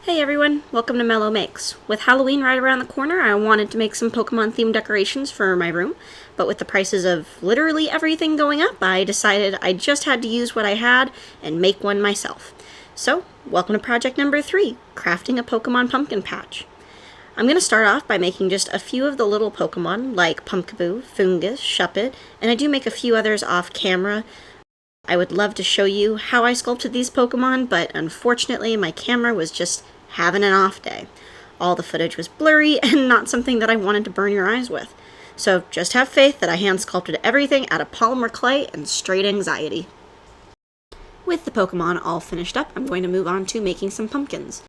Hey everyone, welcome to Mellow Makes. With Halloween right around the corner, I wanted to make some Pokemon themed decorations for my room, but with the prices of literally everything going up, I decided I just had to use what I had and make one myself. So, welcome to project number 3, crafting a Pokemon pumpkin patch. I'm going to start off by making just a few of the little Pokemon, like Pumpkaboo, Fungus, Shuppet, and I do make a few others off camera. I would love to show you how I sculpted these Pokemon, but unfortunately my camera was just having an off day. All the footage was blurry and not something that I wanted to burn your eyes with. So just have faith that I hand sculpted everything out of polymer clay and straight anxiety. With the Pokemon all finished up, I'm going to move on to making some pumpkins.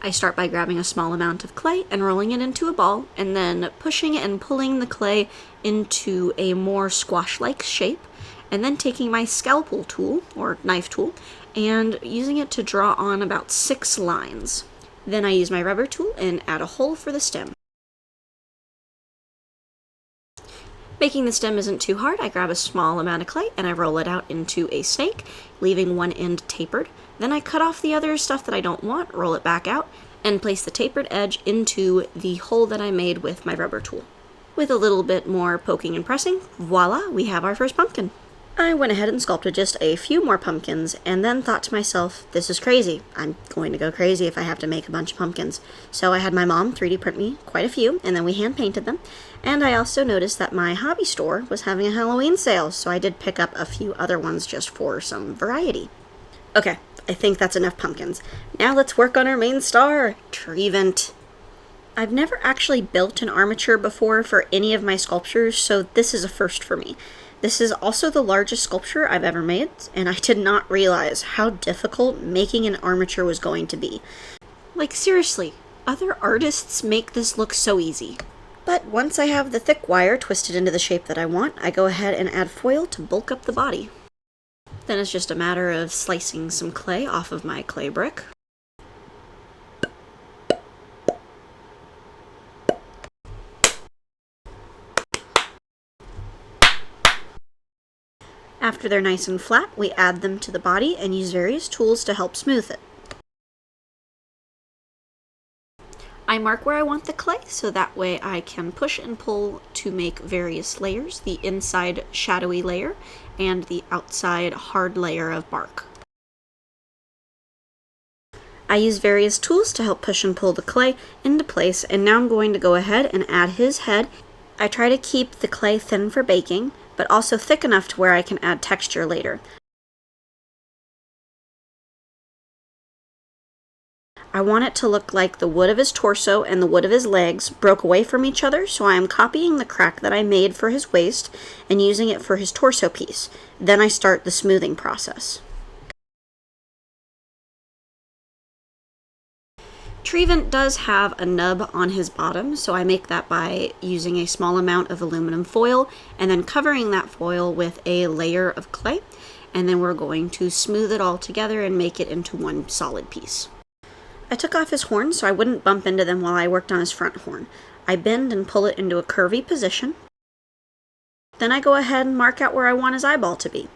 I start by grabbing a small amount of clay and rolling it into a ball, and then pushing and pulling the clay into a more squash-like shape, and then taking my scalpel tool, or knife tool, and using it to draw on about 6 lines. Then I use my rubber tool and add a hole for the stem. Making the stem isn't too hard. I grab a small amount of clay and I roll it out into a snake, leaving one end tapered. Then I cut off the other stuff that I don't want, roll it back out, and place the tapered edge into the hole that I made with my rubber tool. With a little bit more poking and pressing, voila, we have our first pumpkin. I went ahead and sculpted just a few more pumpkins, and then thought to myself, this is crazy. I'm going to go crazy if I have to make a bunch of pumpkins. So I had my mom 3D print me quite a few, and then we hand painted them. And I also noticed that my hobby store was having a Halloween sale, so I did pick up a few other ones just for some variety. Okay, I think that's enough pumpkins. Now let's work on our main star, Treevent. I've never actually built an armature before for any of my sculptures, so this is a first for me. This is also the largest sculpture I've ever made, and I did not realize how difficult making an armature was going to be. Like seriously, other artists make this look so easy. But once I have the thick wire twisted into the shape that I want, I go ahead and add foil to bulk up the body. Then it's just a matter of slicing some clay off of my clay brick. After they're nice and flat, we add them to the body and use various tools to help smooth it. I mark where I want the clay, so that way I can push and pull to make various layers, the inside shadowy layer and the outside hard layer of bark. I use various tools to help push and pull the clay into place, and now I'm going to go ahead and add his head. I try to keep the clay thin for baking, but also thick enough to where I can add texture later. I want it to look like the wood of his torso and the wood of his legs broke away from each other, so I am copying the crack that I made for his waist and using it for his torso piece. Then I start the smoothing process. Treevent does have a nub on his bottom, so I make that by using a small amount of aluminum foil and then covering that foil with a layer of clay, and then we're going to smooth it all together and make it into one solid piece. I took off his horns so I wouldn't bump into them while I worked on his front horn. I bend and pull it into a curvy position. Then I go ahead and mark out where I want his eyeball to be.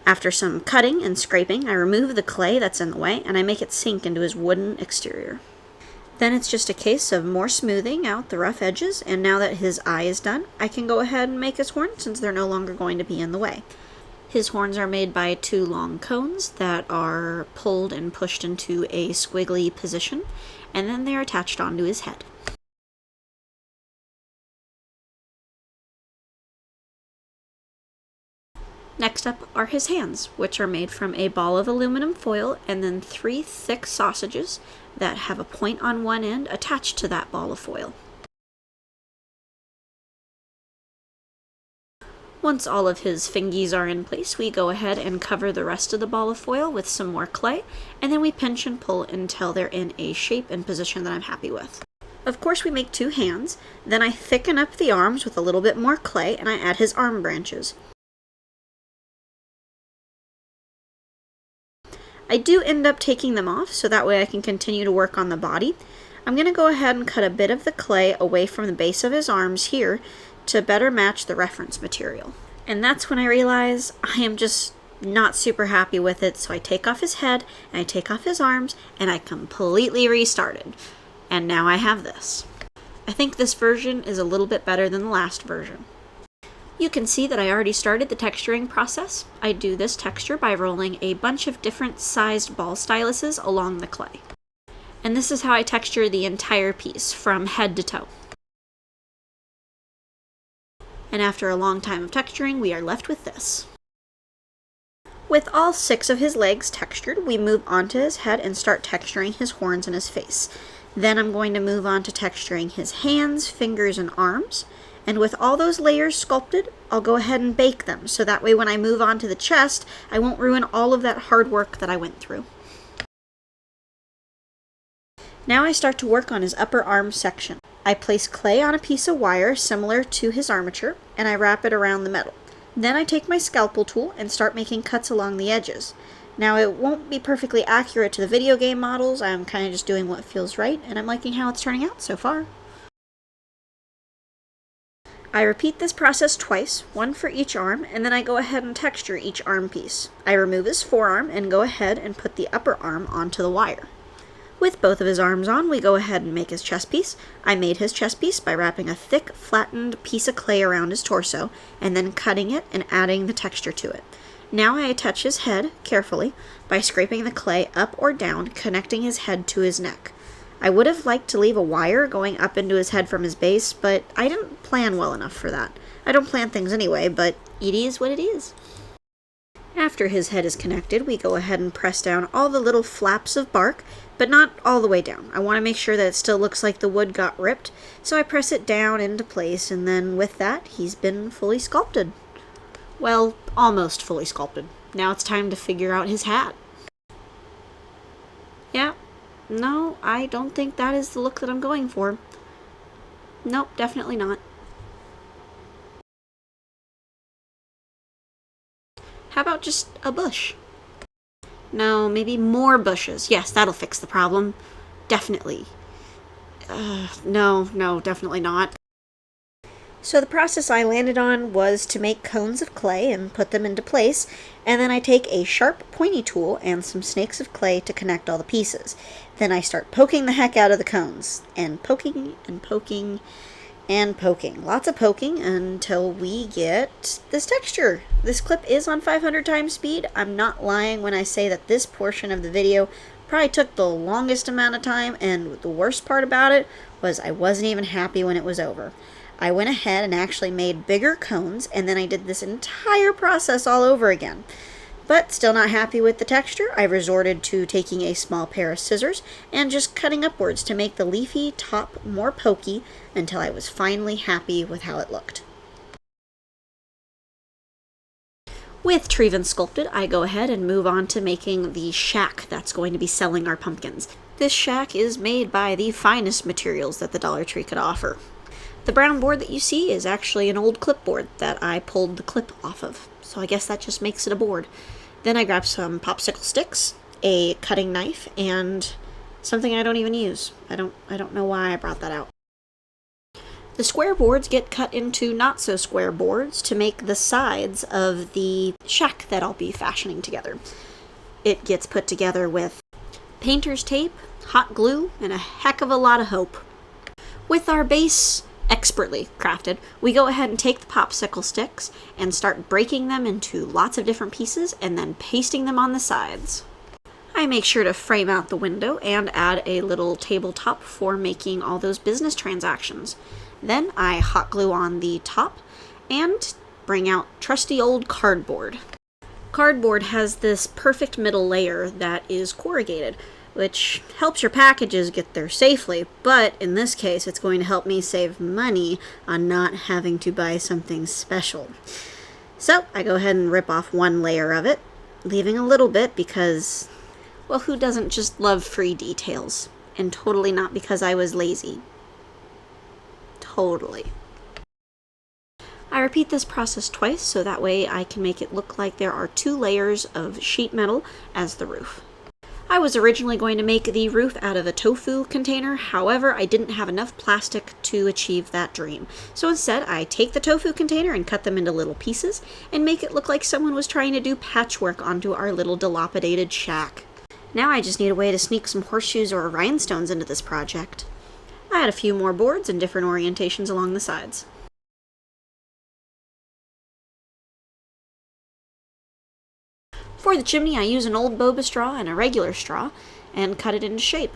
After some cutting and scraping, I remove the clay that's in the way and I make it sink into his wooden exterior. Then it's just a case of more smoothing out the rough edges, and now that his eye is done, I can go ahead and make his horns since they're no longer going to be in the way. His horns are made by 2 long cones that are pulled and pushed into a squiggly position, and then they are attached onto his head. Next up are his hands, which are made from a ball of aluminum foil and then 3 thick sausages that have a point on one end attached to that ball of foil. Once all of his fingies are in place, we go ahead and cover the rest of the ball of foil with some more clay, and then we pinch and pull until they're in a shape and position that I'm happy with. Of course, we make 2 hands, then I thicken up the arms with a little bit more clay and I add his arm branches. I do end up taking them off, so that way I can continue to work on the body. I'm going to go ahead and cut a bit of the clay away from the base of his arms here to better match the reference material. And that's when I realize I am just Not super happy with it, so I take off his head, and I take off his arms, and I completely restarted. And now I have this. I think this version is a little bit better than the last version. You can see that I already started the texturing process. I do this texture by rolling a bunch of different sized ball styluses along the clay. And this is how I texture the entire piece, from head to toe. And after a long time of texturing, we are left with this. With all 6 of his legs textured, we move on to his head and start texturing his horns and his face. Then I'm going to move on to texturing his hands, fingers, and arms. And with all those layers sculpted, I'll go ahead and bake them, so that way when I move on to the chest, I won't ruin all of that hard work that I went through. Now I start to work on his upper arm section. I place clay on a piece of wire similar to his armature, and I wrap it around the metal. Then I take my scalpel tool and start making cuts along the edges. Now it won't be perfectly accurate to the video game models, I'm kind of just doing what feels right, and I'm liking how it's turning out so far. I repeat this process twice, one for each arm, and then I go ahead and texture each arm piece. I remove his forearm and go ahead and put the upper arm onto the wire. With both of his arms on, we go ahead and make his chest piece. I made his chest piece by wrapping a thick, flattened piece of clay around his torso, and then cutting it and adding the texture to it. Now I attach his head, carefully, by scraping the clay up or down, connecting his head to his neck. I would have liked to leave a wire going up into his head from his base, but I didn't plan well enough for that. I don't plan things anyway, but it is what it is. After his head is connected, we go ahead and press down all the little flaps of bark, but not all the way down. I want to make sure that it still looks like the wood got ripped, so I press it down into place, and then with that, he's been fully sculpted. Well, almost fully sculpted. Now it's time to figure out his hat. Yeah, no, I don't think that is the look that I'm going for. Nope, definitely not. How about just a bush? No, maybe more bushes. Yes, that'll fix the problem. Definitely. No, definitely not. So the process I landed on was to make cones of clay and put them into place, and then I take a sharp, pointy tool and some snakes of clay to connect all the pieces. Then I start poking the heck out of the cones, and poking and poking and poking. Lots of poking until we get this texture. This clip is on 500 times speed. I'm not lying when I say that this portion of the video probably took the longest amount of time, and the worst part about it was I wasn't even happy when it was over. I went ahead and actually made bigger cones, and then I did this entire process all over again. But still not happy with the texture, I resorted to taking a small pair of scissors and just cutting upwards to make the leafy top more pokey until I was finally happy with how it looked. With Treven sculpted, I go ahead and move on to making the shack that's going to be selling our pumpkins. This shack is made by the finest materials that the Dollar Tree could offer. The brown board that you see is actually an old clipboard that I pulled the clip off of, so I guess that just makes it a board. Then I grabbed some popsicle sticks, a cutting knife, and something I don't even use. I don't know why I brought that out. The square boards get cut into not so square boards to make the sides of the shack that I'll be fashioning together. It gets put together with painter's tape, hot glue, and a heck of a lot of hope. With our base expertly crafted, we go ahead and take the popsicle sticks and start breaking them into lots of different pieces and then pasting them on the sides. I make sure to frame out the window and add a little tabletop for making all those business transactions. Then I hot glue on the top and bring out trusty old cardboard. Cardboard has this perfect middle layer that is corrugated, which helps your packages get there safely, but in this case it's going to help me save money on not having to buy something special. So I go ahead and rip off one layer of it, leaving a little bit because, well, who doesn't just love free details? And totally not because I was lazy. Totally. I repeat this process twice so that way I can make it look like there are 2 layers of sheet metal as the roof. I was originally going to make the roof out of a tofu container, however, I didn't have enough plastic to achieve that dream. So instead, I take the tofu container and cut them into little pieces, and make it look like someone was trying to do patchwork onto our little dilapidated shack. Now I just need a way to sneak some horseshoes or rhinestones into this project. I had a few more boards in different orientations along the sides. For the chimney, I use an old boba straw and a regular straw, and cut it into shape.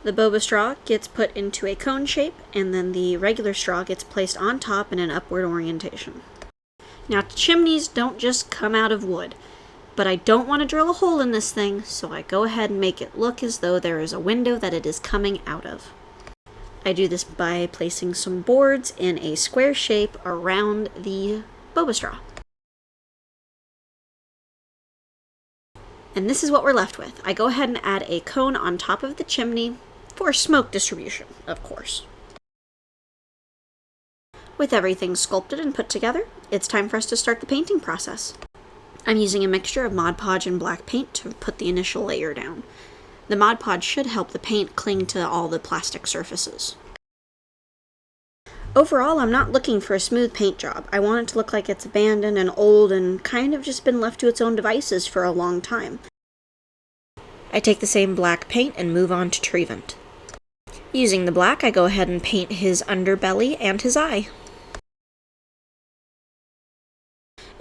The boba straw gets put into a cone shape, and then the regular straw gets placed on top in an upward orientation. Now, chimneys don't just come out of wood, but I don't want to drill a hole in this thing, so I go ahead and make it look as though there is a window that it is coming out of. I do this by placing some boards in a square shape around the boba straw. And this is what we're left with. I go ahead and add a cone on top of the chimney for smoke distribution, of course. With everything sculpted and put together, it's time for us to start the painting process. I'm using a mixture of Mod Podge and black paint to put the initial layer down. The Mod Podge should help the paint cling to all the plastic surfaces. Overall, I'm not looking for a smooth paint job. I want it to look like it's abandoned and old and kind of just been left to its own devices for a long time. I take the same black paint and move on to Trevent. Using the black, I go ahead and paint his underbelly and his eye.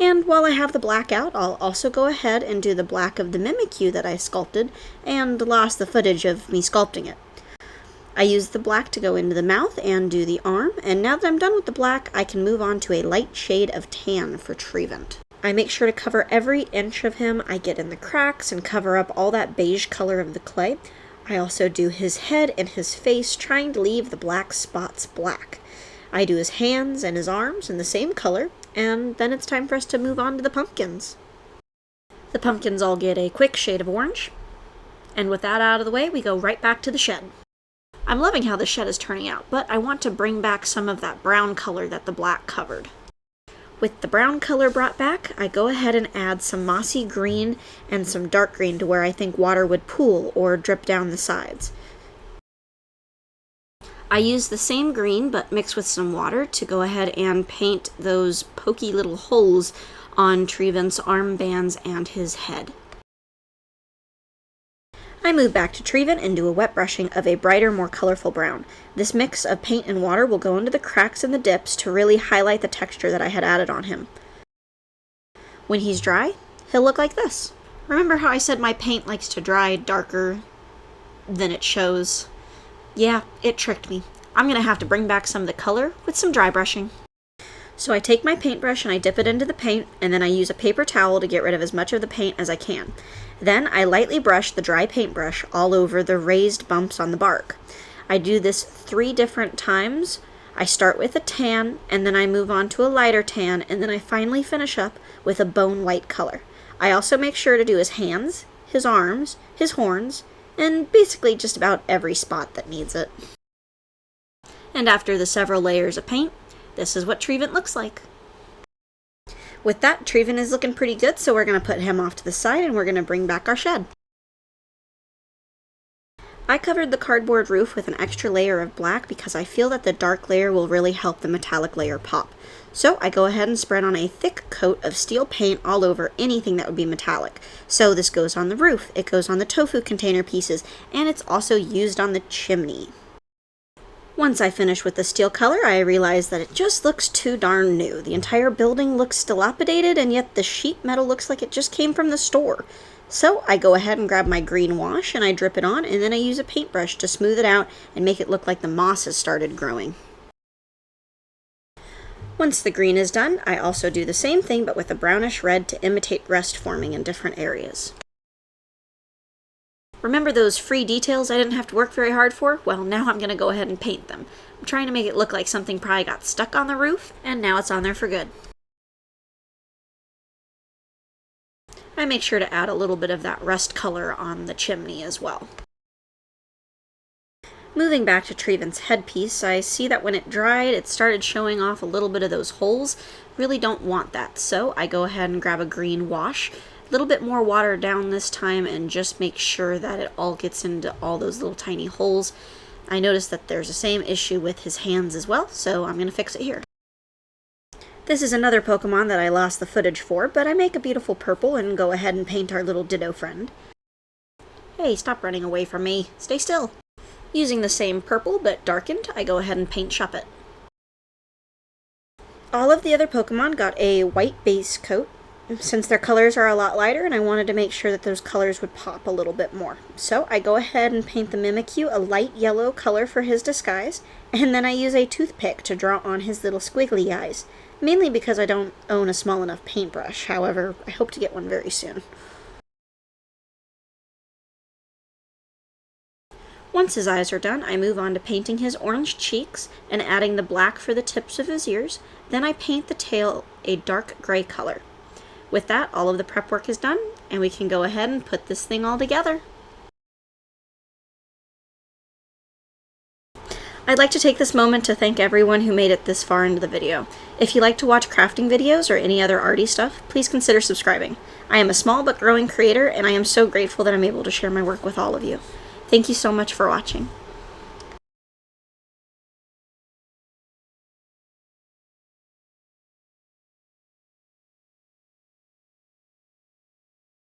And while I have the black out, I'll also go ahead and do the black of the Mimikyu that I sculpted and lost the footage of me sculpting it. I use the black to go into the mouth and do the arm, and now that I'm done with the black, I can move on to a light shade of tan for Trevent. I make sure to cover every inch of him. I get in the cracks and cover up all that beige color of the clay. I also do his head and his face, trying to leave the black spots black. I do his hands and his arms in the same color, and then it's time for us to move on to the pumpkins. The pumpkins all get a quick shade of orange, and with that out of the way, we go right back to the shed. I'm loving how the shed is turning out, but I want to bring back some of that brown color that the black covered. With the brown color brought back, I go ahead and add some mossy green and some dark green to where I think water would pool or drip down the sides. I use the same green but mixed with some water to go ahead and paint those pokey little holes on Trevent's armbands and his head. I move back to Trevent and do a wet brushing of a brighter, more colorful brown. This mix of paint and water will go into the cracks and the dips to really highlight the texture that I had added on him. When he's dry, he'll look like this. Remember how I said my paint likes to dry darker than it shows? Yeah, it tricked me. I'm going to have to bring back some of the color with some dry brushing. So I take my paintbrush and I dip it into the paint, and then I use a paper towel to get rid of as much of the paint as I can. Then I lightly brush the dry paintbrush all over the raised bumps on the bark. I do this 3 different times. I start with a tan, and then I move on to a lighter tan, and then I finally finish up with a bone white color. I also make sure to do his hands, his arms, his horns, and basically just about every spot that needs it. And after the several layers of paint, this is what Trevent looks like. With that, Trevent is looking pretty good, so we're going to put him off to the side and we're going to bring back our shed. I covered the cardboard roof with an extra layer of black because I feel that the dark layer will really help the metallic layer pop. So I go ahead and spread on a thick coat of steel paint all over anything that would be metallic. So this goes on the roof, it goes on the tofu container pieces, and it's also used on the chimney. Once I finish with the steel color, I realize that it just looks too darn new. The entire building looks dilapidated, and yet the sheet metal looks like it just came from the store. So I go ahead and grab my green wash and I drip it on, and then I use a paintbrush to smooth it out and make it look like the moss has started growing. Once the green is done, I also do the same thing but with a brownish red to imitate rust forming in different areas. Remember those free details I didn't have to work very hard for? Well, now I'm going to go ahead and paint them. I'm trying to make it look like something probably got stuck on the roof, and now it's on there for good. I make sure to add a little bit of that rust color on the chimney as well. Moving back to Trevent's headpiece, I see that when it dried, it started showing off a little bit of those holes. Really don't want that, so I go ahead and grab a green wash, little bit more water down this time and just make sure that it all gets into all those little tiny holes. I noticed that there's the same issue with his hands as well, so I'm going to fix it here. This is another Pokemon that I lost the footage for, but I make a beautiful purple and go ahead and paint our little Ditto friend. Hey, stop running away from me. Stay still. Using the same purple but darkened, I go ahead and paint Shuppet. All of the other Pokemon got a white base coat, since their colors are a lot lighter, and I wanted to make sure that those colors would pop a little bit more. So I go ahead and paint the Mimikyu a light yellow color for his disguise, and then I use a toothpick to draw on his little squiggly eyes, mainly because I don't own a small enough paintbrush. However, I hope to get one very soon. Once his eyes are done, I move on to painting his orange cheeks and adding the black for the tips of his ears. Then I paint the tail a dark gray color. With that, all of the prep work is done, and we can go ahead and put this thing all together. I'd like to take this moment to thank everyone who made it this far into the video. If you like to watch crafting videos or any other arty stuff, please consider subscribing. I am a small but growing creator, and I am so grateful that I'm able to share my work with all of you. Thank you so much for watching.